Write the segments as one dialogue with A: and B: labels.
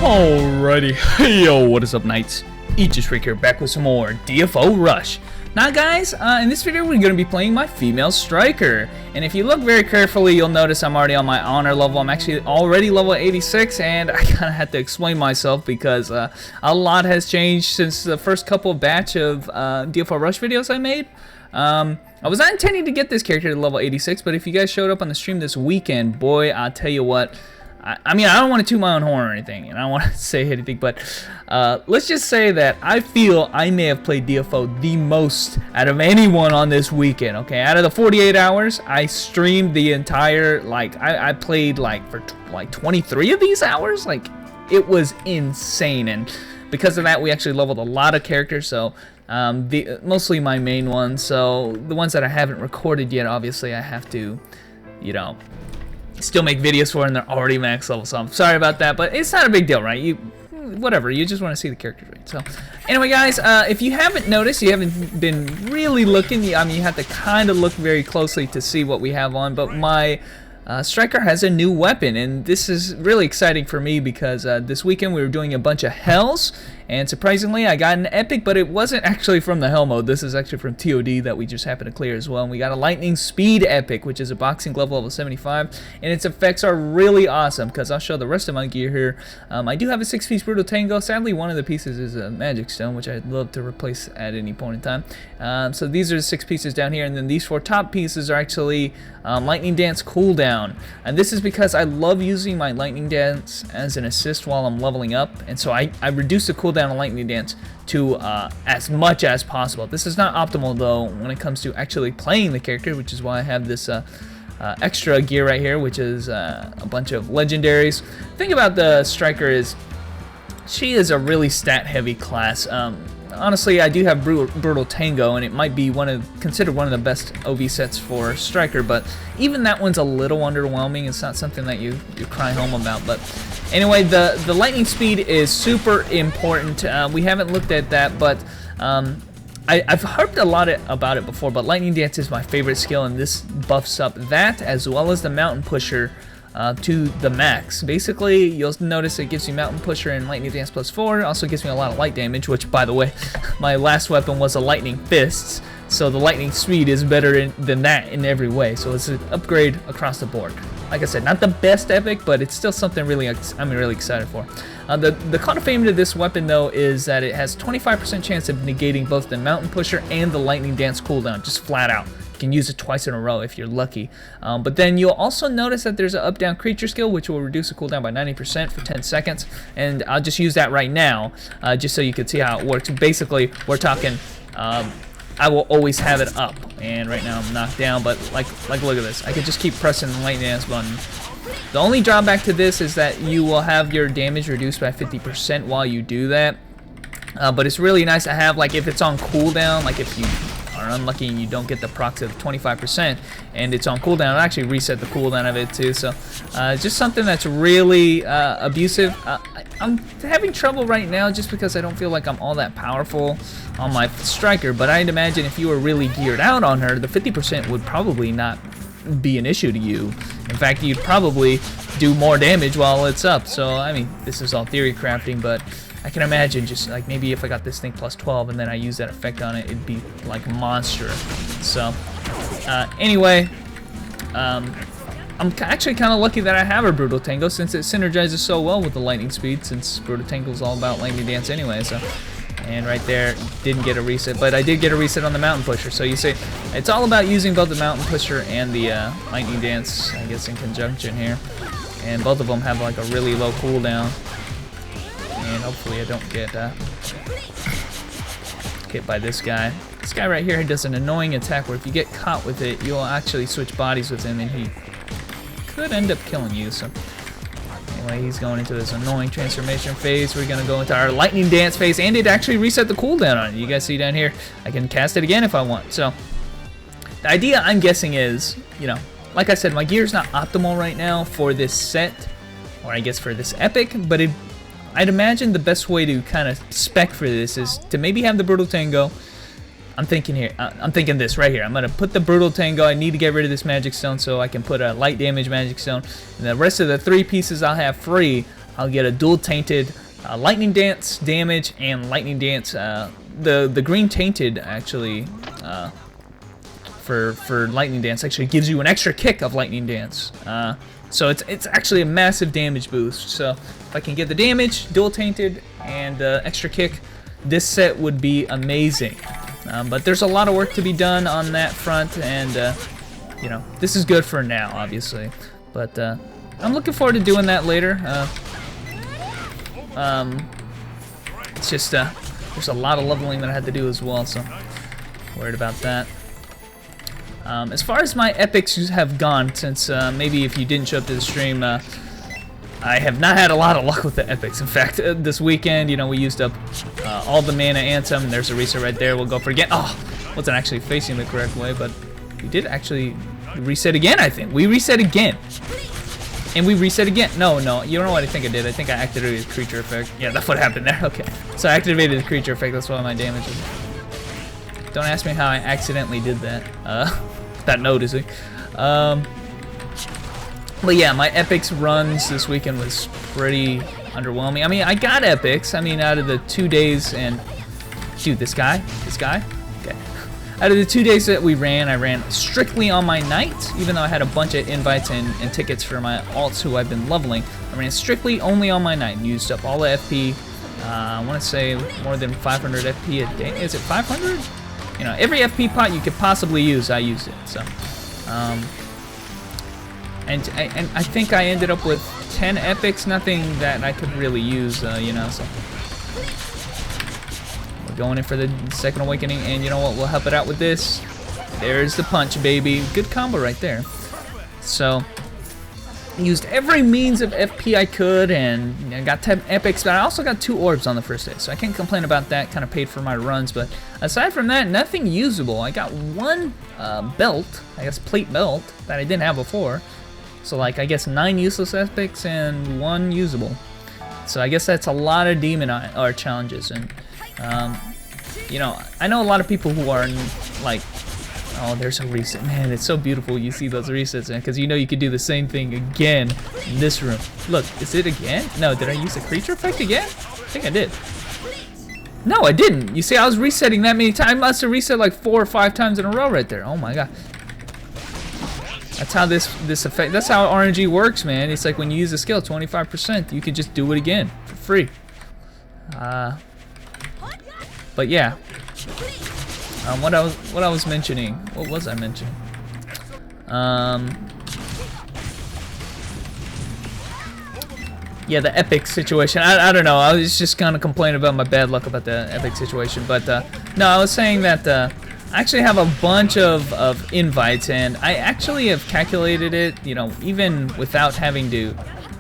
A: Alrighty, yo, what is up, Knights? Aegis here, back with some more DFO Rush. Now guys, in this video we're going to be playing my female striker. And if you look very carefully, you'll notice I'm already on my honor level. I'm actually already level 86, and I kind of had to explain myself because a lot has changed since the first couple batch of DFO Rush videos I made. I was not intending to get this character to level 86, but if you guys showed up on the stream this weekend, boy, I'll tell you what. I mean, I don't want to toot my own horn or anything, and I don't want to say anything, but let's just say that I feel I may have played DFO the most out of anyone on this weekend, okay? Out of the 48 hours, I streamed the entire, I played, for 23 of these hours? It was insane, and because of that, we actually leveled a lot of characters, so mostly my main ones, so the ones that I haven't recorded yet, obviously, I have to, still make videos for, and they're already max level, so I'm sorry about that, but it's not a big deal, right? Whatever, you just want to see the characters, right? So anyway, guys, if you haven't noticed, you haven't been really looking, I mean, you have to kind of look very closely to see what we have on, but my striker has a new weapon, and this is really exciting for me because this weekend we were doing a bunch of hells, and surprisingly I got an epic, but it wasn't actually from the hell mode. This is actually from TOD that we just happened to clear as well, and we got a lightning speed epic, which is a boxing glove level 75, and its effects are really awesome because I'll show the rest of my gear here. I do have a 6-piece brutal tango. Sadly, one of the pieces is a magic stone, which I'd love to replace at any point in time. So these are the 6 pieces down here, and then these 4 top pieces are actually lightning dance cooldown, and this is because I love using my lightning dance as an assist while I'm leveling up, and so I reduce the cooldown on lightning dance to as much as possible. This is not optimal though when it comes to actually playing the character, which is why I have this extra gear right here, which is a bunch of legendaries. The thing about the striker is she is a really stat heavy class. Honestly, I do have Brutal Tango, and it might be considered one of the best OV sets for striker, but even that one's a little underwhelming. It's not something that you cry home about. But anyway, the lightning speed is super important. We haven't looked at that, but I've harped a lot about it before, but lightning dance is my favorite skill, and this buffs up that as well as the mountain pusher to the max. Basically, you'll notice it gives me mountain pusher and lightning dance +4. It also gives me a lot of light damage, which, by the way, my last weapon was a lightning fists, so the lightning speed is better than that in every way. So it's an upgrade across the board. Like I said, not the best epic, but it's still something I'm really excited for. The call to fame to this weapon, though, is that it has 25% chance of negating both the mountain pusher and the lightning dance cooldown, just flat out. You can use it twice in a row if you're lucky. But then you'll also notice that there's an up-down creature skill, which will reduce the cooldown by 90% for 10 seconds. And I'll just use that right now, just so you can see how it works. Basically, we're talking, I will always have it up. And right now I'm knocked down, but look at this. I could just keep pressing the lightning dance button. The only drawback to this is that you will have your damage reduced by 50% while you do that. But it's really nice to have, if it's on cooldown, if you are unlucky and you don't get the procs of 25% and it's on cooldown, it'll actually reset the cooldown of it too. So just something that's really abusive. I'm having trouble right now just because I don't feel like I'm all that powerful on my striker, but I'd imagine if you were really geared out on her, the 50% would probably not be an issue to you. In fact, you'd probably do more damage while it's up. So I mean, this is all theory crafting, but I can imagine just maybe if I got this thing +12 and then I use that effect on it, it'd be monster. So anyway, I'm actually kind of lucky that I have a Brutal Tango, since it synergizes so well with the lightning speed, since Brutal Tango is all about lightning dance anyway. So, and right there, didn't get a reset, but I did get a reset on the mountain pusher. So you see, it's all about using both the mountain pusher and the lightning dance, I guess, in conjunction here. And both of them have a really low cooldown. And hopefully I don't get hit by this guy. This guy right here does an annoying attack where if you get caught with it, you'll actually switch bodies with him and he could end up killing you. So anyway, he's going into this annoying transformation phase. We're going to go into our lightning dance phase, and it actually reset the cooldown on it. You guys see down here, I can cast it again if I want. So the idea, I'm guessing, is, like I said, my gear's not optimal right now for this set, or I guess for this epic, but I'd imagine the best way to kind of spec for this is to maybe have the Brutal Tango. I'm thinking this right here. I'm going to put the Brutal Tango. I need to get rid of this Magic Stone so I can put a light damage Magic Stone. And the rest of the 3 pieces I'll have free. I'll get a dual tainted lightning dance damage and lightning dance. The green tainted actually for lightning dance actually gives you an extra kick of lightning dance. So it's actually a massive damage boost. So if I can get the damage, dual tainted, and extra kick, this set would be amazing. But there's a lot of work to be done on that front, and you know, this is good for now, obviously. But I'm looking forward to doing that later. It's just there's a lot of leveling that I had to do as well, so worried about that. As far as my epics have gone, since maybe if you didn't show up to the stream, I have not had a lot of luck with the epics. In fact, this weekend, you know, we used up all the mana Anthem. There's a reset right there. We'll go for again. Oh, wasn't actually facing the correct way, but we did actually reset again, I think. We reset again. And we reset again. No, you don't know what I think I did. I think I activated the creature effect. Yeah, that's what happened there. Okay. So I activated the creature effect. That's why my damage is. Don't ask me how I accidentally did that. Without noticing. But yeah, my epics runs this weekend was pretty underwhelming. I mean, I got epics. I mean, out of the 2 days and... Dude, this guy? Okay. Out of the 2 days that we ran, I ran strictly on my knight, even though I had a bunch of invites and tickets for my alts who I've been leveling. I ran strictly only on my knight and used up all the FP. I want to say more than 500 FP a day. Is it 500? You know, every FP pot you could possibly use, I used it. So, and I think I ended up with 10 epics, nothing that I could really use, you know. So we're going in for the second awakening, and you know what? We'll help it out with this. There's the punch, baby. Good combo right there. So used every means of FP I could, and I got 10 epics, but I also got 2 orbs on the first day, so I can't complain about that. Kind of paid for my runs, but aside from that, nothing usable. I got 1 belt, I guess plate belt, that I didn't have before. So like, I guess 9 useless epics and 1 usable. So I guess that's a lot of demon challenges, and you know, I know a lot of people who are like, oh, there's a reset. Man, it's so beautiful you see those resets, man, because you know you could do the same thing again in this room. Look, is it again? No, did I use the creature effect again? I think I did. No, I didn't. You see, I was resetting that many times. I must have reset like 4 or 5 times in a row right there. Oh my god. That's how this effect, that's how RNG works, man. It's like when you use a skill 25%, you can just do it again for free. But yeah. What I was mentioning. What was I mentioning? Yeah, the epic situation. I don't know. I was just kind of complaining about my bad luck about the epic situation. But no, I was saying that I actually have a bunch of invites, and I actually have calculated it. You know, even without having to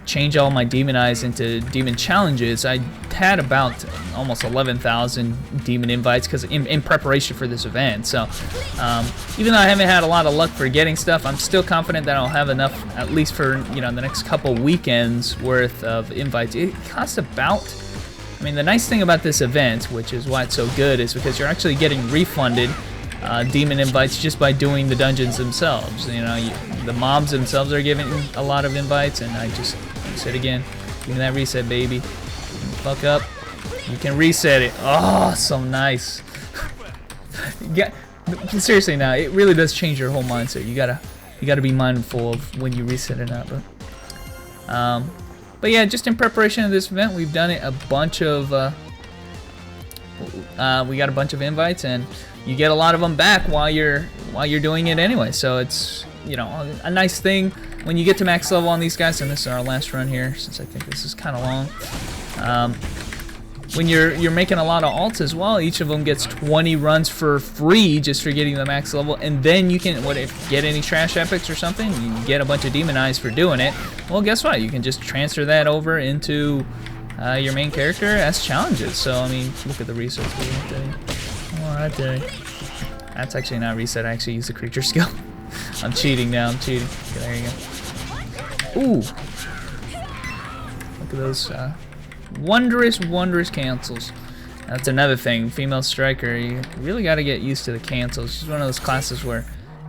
A: change all my demon eyes into demon challenges, I had about almost 11,000 demon invites because in preparation for this event. So even though I haven't had a lot of luck for getting stuff, I'm still confident that I'll have enough, at least for, you know, the next couple weekends worth of invites. It costs about, I mean, the nice thing about this event, which is why it's so good, is because you're actually getting refunded demon invites just by doing the dungeons themselves. You know, the mobs themselves are giving a lot of invites, and I just reset again. Give me that reset, baby. Fuck up. You can reset it. Oh, so nice. Yeah, seriously now, it really does change your whole mindset. You gotta be mindful of when you reset it up. But yeah, just in preparation of this event, we've done it a bunch of. We got a bunch of invites, and you get a lot of them back while you're doing it anyway. So it's, you know, a nice thing when you get to max level on these guys. And this is our last run here, since I think this is kind of long. When you're making a lot of alts as well, each of them gets 20 runs for free just for getting the max level, and then you can, what if you get any trash epics or something, you get a bunch of demon eyes for doing it. Well, guess what? You can just transfer that over into your main character as challenges. So I mean, look at the resets. Right there. That's actually not reset. I actually used the creature skill. I'm cheating now. I'm cheating. Okay, there you go. Ooh. Look at those wondrous cancels. That's another thing. Female striker, you really got to get used to the cancels. She's one of those classes where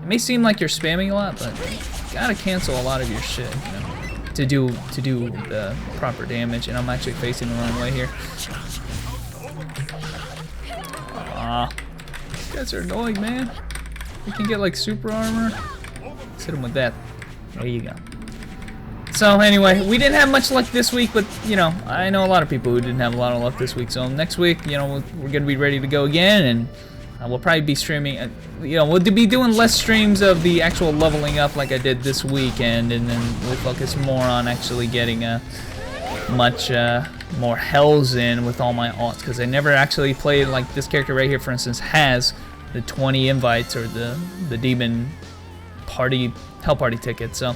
A: it may seem like you're spamming a lot, but you got to cancel a lot of your shit. You know? to do the proper damage, and I'm actually facing the wrong way here. These guys are annoying, man. We can get like super armor. Let's hit him with that. There you go. So anyway, we didn't have much luck this week, but you know, I know a lot of people who didn't have a lot of luck this week. So next week, you know, we're gonna be ready to go again, and we'll probably be streaming. You know, we'll be doing less streams of the actual leveling up like I did this weekend, and then we'll focus more on actually getting much more hells in with all my alts, because I never actually played like this character right here, for instance, has the 20 invites or the demon party hell party ticket. So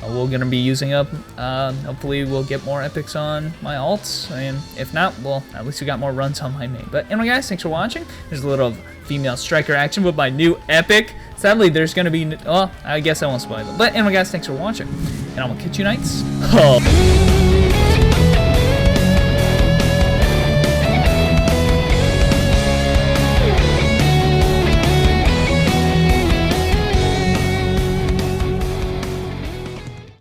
A: we're gonna be using up. Hopefully we'll get more epics on my alts, and if not, well, at least we got more runs on my main. But anyway, guys, thanks for watching. There's a little female striker action with my new epic. Sadly, there's gonna be, well, I guess I won't spoil it. But anyway, guys, thanks for watching, and I will catch you knights. Oh.